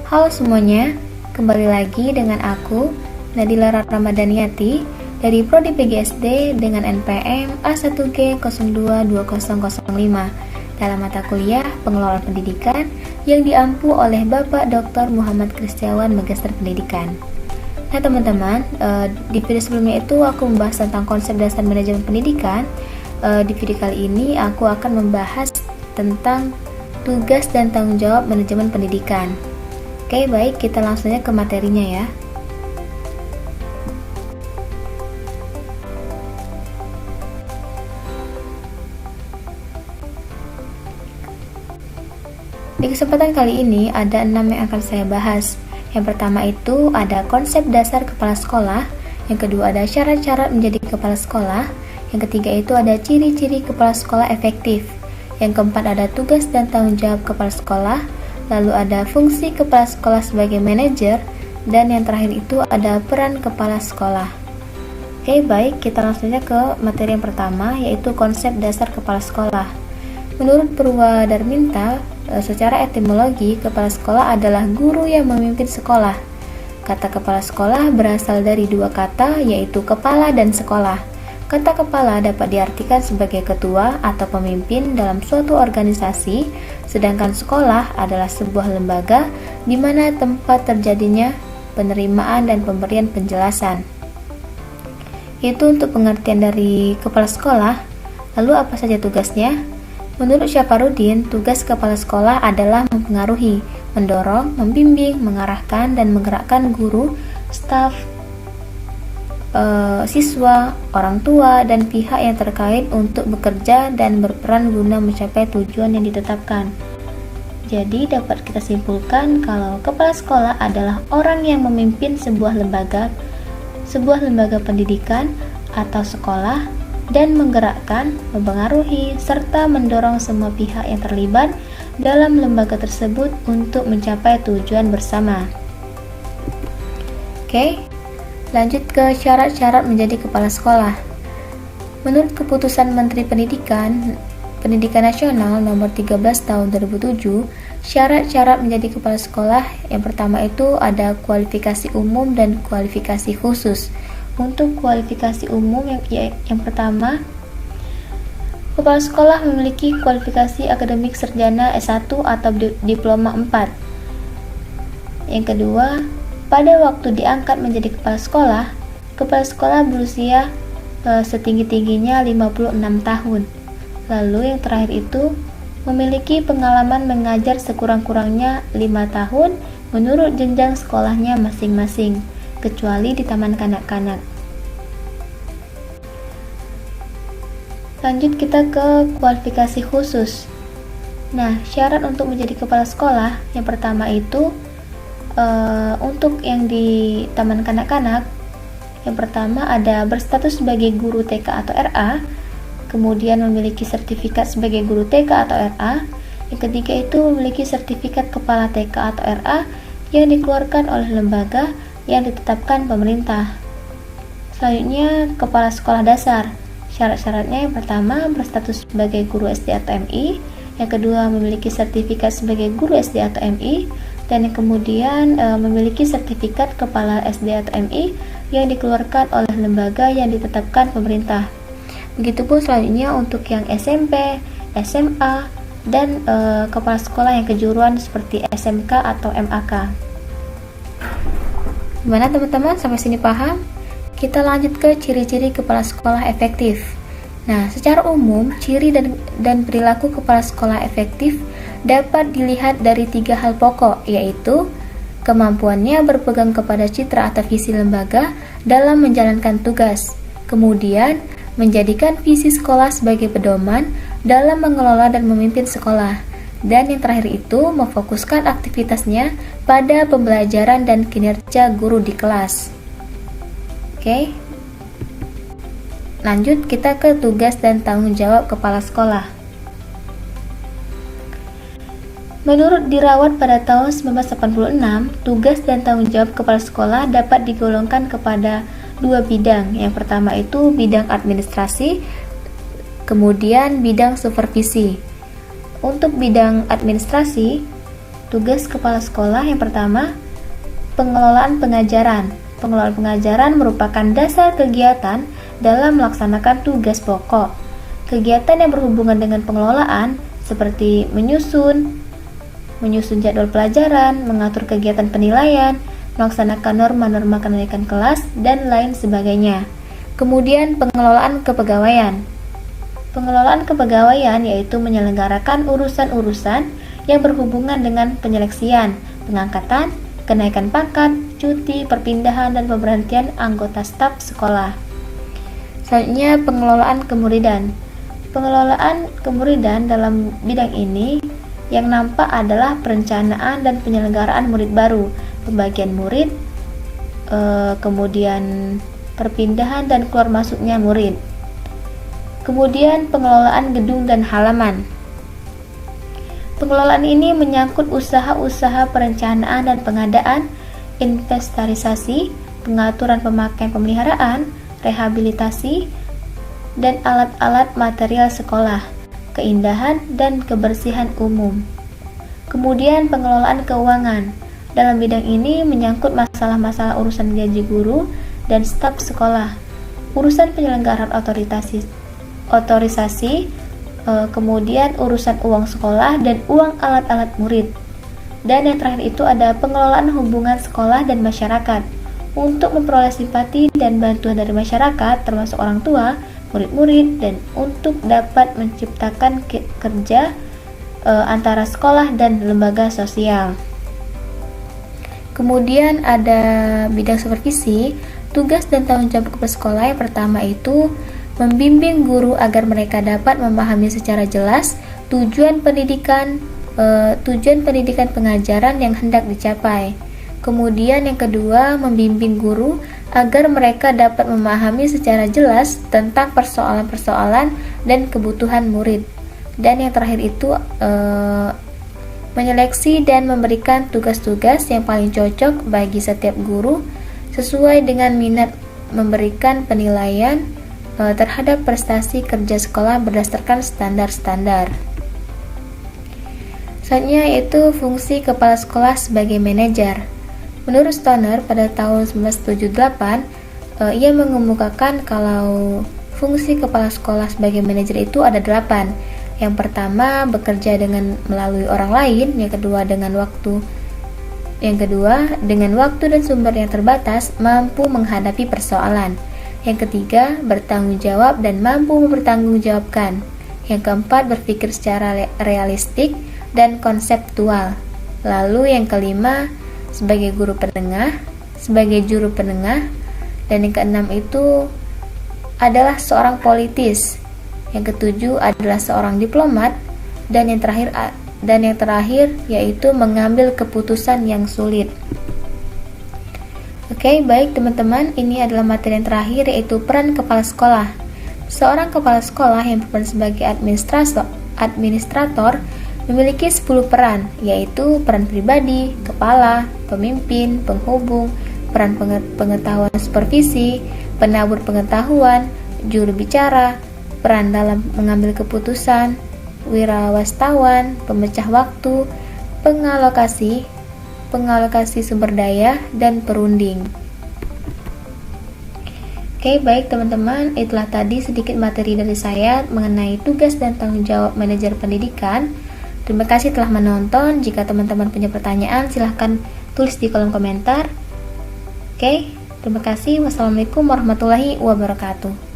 Halo semuanya, kembali lagi dengan aku, Nadila Ramadhaniati, dari Prodi PGSD dengan NPM A1G022005 dalam mata kuliah Pengelolaan Pendidikan yang diampu oleh Bapak Dr. Muhammad Kristiawan, Magister Pendidikan. Nah teman-teman, di video sebelumnya itu aku membahas tentang konsep dasar manajemen pendidikan. Di video kali ini aku akan membahas tentang tugas dan tanggung jawab manajemen pendidikan. Oke, baik, kita langsung aja ke materinya ya. Di kesempatan kali ini ada 6 yang akan saya bahas. Yang pertama itu ada konsep dasar kepala sekolah, yang kedua ada syarat-syarat menjadi kepala sekolah, yang ketiga itu ada ciri-ciri kepala sekolah efektif, yang keempat ada tugas dan tanggung jawab kepala sekolah, lalu ada fungsi kepala sekolah sebagai manajer, dan yang terakhir itu ada peran kepala sekolah. Oke, baik, kita langsung saja ke materi yang pertama, yaitu konsep dasar kepala sekolah. Menurut Purwadarminta, secara etimologi, kepala sekolah adalah guru yang memimpin sekolah. Kata kepala sekolah berasal dari dua kata, yaitu kepala dan sekolah. Kata kepala dapat diartikan sebagai ketua atau pemimpin dalam suatu organisasi, sedangkan sekolah adalah sebuah lembaga di mana tempat terjadinya penerimaan dan pemberian penjelasan. Itu untuk pengertian dari kepala sekolah. Lalu apa saja tugasnya? Menurut Syafarudin, tugas kepala sekolah adalah mempengaruhi, mendorong, membimbing, mengarahkan, dan menggerakkan guru, staf, siswa, orang tua, dan pihak yang terkait untuk bekerja dan berperan guna mencapai tujuan yang ditetapkan. Jadi dapat kita simpulkan kalau kepala sekolah adalah orang yang memimpin sebuah lembaga pendidikan atau sekolah dan menggerakkan, mempengaruhi, serta mendorong semua pihak yang terlibat dalam lembaga tersebut untuk mencapai tujuan bersama. Oke, lanjut ke syarat-syarat menjadi kepala sekolah. Menurut keputusan Menteri Pendidikan Nasional nomor 13 tahun 2007, syarat-syarat menjadi kepala sekolah yang pertama itu ada kualifikasi umum dan kualifikasi khusus. Untuk kualifikasi umum yang pertama, kepala sekolah memiliki kualifikasi akademik sarjana S1 atau diploma 4. Yang kedua, pada waktu diangkat menjadi kepala sekolah berusia setinggi-tingginya 56 tahun. Lalu yang terakhir itu memiliki pengalaman mengajar sekurang-kurangnya 5 tahun menurut jenjang sekolahnya masing-masing, kecuali di taman kanak-kanak. Lanjut kita ke kualifikasi khusus. Nah, syarat untuk menjadi kepala sekolah yang pertama itu untuk yang di taman kanak-kanak, yang pertama ada berstatus sebagai guru TK atau RA, kemudian memiliki sertifikat sebagai guru TK atau RA, yang ketiga itu memiliki sertifikat kepala TK atau RA yang dikeluarkan oleh lembaga yang ditetapkan pemerintah. Selanjutnya, kepala sekolah dasar. Syarat-syaratnya yang pertama berstatus sebagai guru SD atau MI, yang kedua memiliki sertifikat sebagai guru SD atau MI, dan yang kemudian memiliki sertifikat kepala SD atau MI yang dikeluarkan oleh lembaga yang ditetapkan pemerintah. Begitupun selanjutnya untuk yang SMP, SMA, dan kepala sekolah yang kejuruan seperti SMK atau MAK. Gimana teman-teman, sampai sini paham? Kita lanjut ke ciri-ciri kepala sekolah efektif. Nah, secara umum, ciri dan perilaku kepala sekolah efektif dapat dilihat dari 3 hal pokok, yaitu kemampuannya berpegang kepada citra atau visi lembaga dalam menjalankan tugas, kemudian menjadikan visi sekolah sebagai pedoman dalam mengelola dan memimpin sekolah, dan yang terakhir itu memfokuskan aktivitasnya pada pembelajaran dan kinerja guru di kelas. Oke, lanjut kita ke tugas dan tanggung jawab kepala sekolah. Menurut Dirawat pada tahun 1986, tugas dan tanggung jawab kepala sekolah dapat digolongkan kepada 2 bidang. Yang pertama itu bidang administrasi, kemudian bidang supervisi. Untuk bidang administrasi, Tugas kepala sekolah yang pertama, pengelolaan pengajaran. Pengelolaan pengajaran merupakan dasar kegiatan dalam melaksanakan tugas pokok. Kegiatan yang berhubungan dengan pengelolaan seperti menyusun jadwal pelajaran, mengatur kegiatan penilaian, melaksanakan norma-norma kenaikan kelas, dan lain sebagainya. Kemudian pengelolaan kepegawaian. Pengelolaan kepegawaian yaitu menyelenggarakan urusan-urusan yang berhubungan dengan penyeleksian, pengangkatan, kenaikan pangkat, cuti, perpindahan, dan pemberhentian anggota staf sekolah. Selanjutnya, pengelolaan kemuridan. Pengelolaan kemuridan dalam bidang ini yang nampak adalah perencanaan dan penyelenggaraan murid baru, pembagian murid, kemudian perpindahan dan keluar masuknya murid. Kemudian pengelolaan gedung dan halaman. Pengelolaan ini menyangkut usaha-usaha perencanaan dan pengadaan, inventarisasi, pengaturan pemakaian pemeliharaan, rehabilitasi, dan alat-alat material sekolah, keindahan dan kebersihan umum. Kemudian pengelolaan keuangan. Dalam bidang ini menyangkut masalah-masalah urusan gaji guru dan staf sekolah, urusan penyelenggaraan otorisasi, kemudian urusan uang sekolah dan uang alat-alat murid. Dan yang terakhir itu ada pengelolaan hubungan sekolah dan masyarakat untuk memperoleh simpati dan bantuan dari masyarakat termasuk orang tua, murid-murid, dan untuk dapat menciptakan kerja antara sekolah dan lembaga sosial. Kemudian ada bidang supervisi. Tugas dan tanggung jawab kepala sekolah yang pertama itu membimbing guru agar mereka dapat memahami secara jelas tujuan pendidikan pengajaran yang hendak dicapai. Kemudian yang kedua, membimbing guru agar mereka dapat memahami secara jelas tentang persoalan-persoalan dan kebutuhan murid. Dan yang terakhir itu menyeleksi dan memberikan tugas-tugas yang paling cocok bagi setiap guru sesuai dengan minat, memberikan penilaian terhadap prestasi kerja sekolah berdasarkan standar-standar. Selanjutnya yaitu fungsi kepala sekolah sebagai manajer. Menurut Stoner pada tahun 1978, ia mengemukakan kalau fungsi kepala sekolah sebagai manajer itu ada 8. Yang pertama, bekerja dengan melalui orang lain. Yang kedua, dengan waktu dan sumber yang terbatas, mampu menghadapi persoalan. Yang ketiga, bertanggung jawab dan mampu mempertanggungjawabkan. Yang keempat, berpikir secara realistik dan konseptual. Lalu yang kelima, sebagai juru penengah. Dan yang keenam itu adalah seorang politis. Yang ketujuh adalah seorang diplomat. Dan yang terakhir yaitu mengambil keputusan yang sulit. Oke, baik teman-teman, ini adalah materi yang terakhir yaitu peran kepala sekolah. Seorang kepala sekolah yang berperan sebagai administrator memiliki 10 peran, yaitu peran pribadi, kepala, pemimpin, penghubung, peran pengetahuan supervisi, penabur pengetahuan, juru bicara, peran dalam mengambil keputusan, wirausahawan, pemecah waktu, pengalokasi sumber daya, dan perunding. Oke, baik teman-teman, itulah tadi sedikit materi dari saya mengenai tugas dan tanggung jawab manajer pendidikan. Terima kasih telah menonton. Jika teman-teman punya pertanyaan, silahkan tulis di kolom komentar. Oke, terima kasih. Wassalamualaikum warahmatullahi wabarakatuh.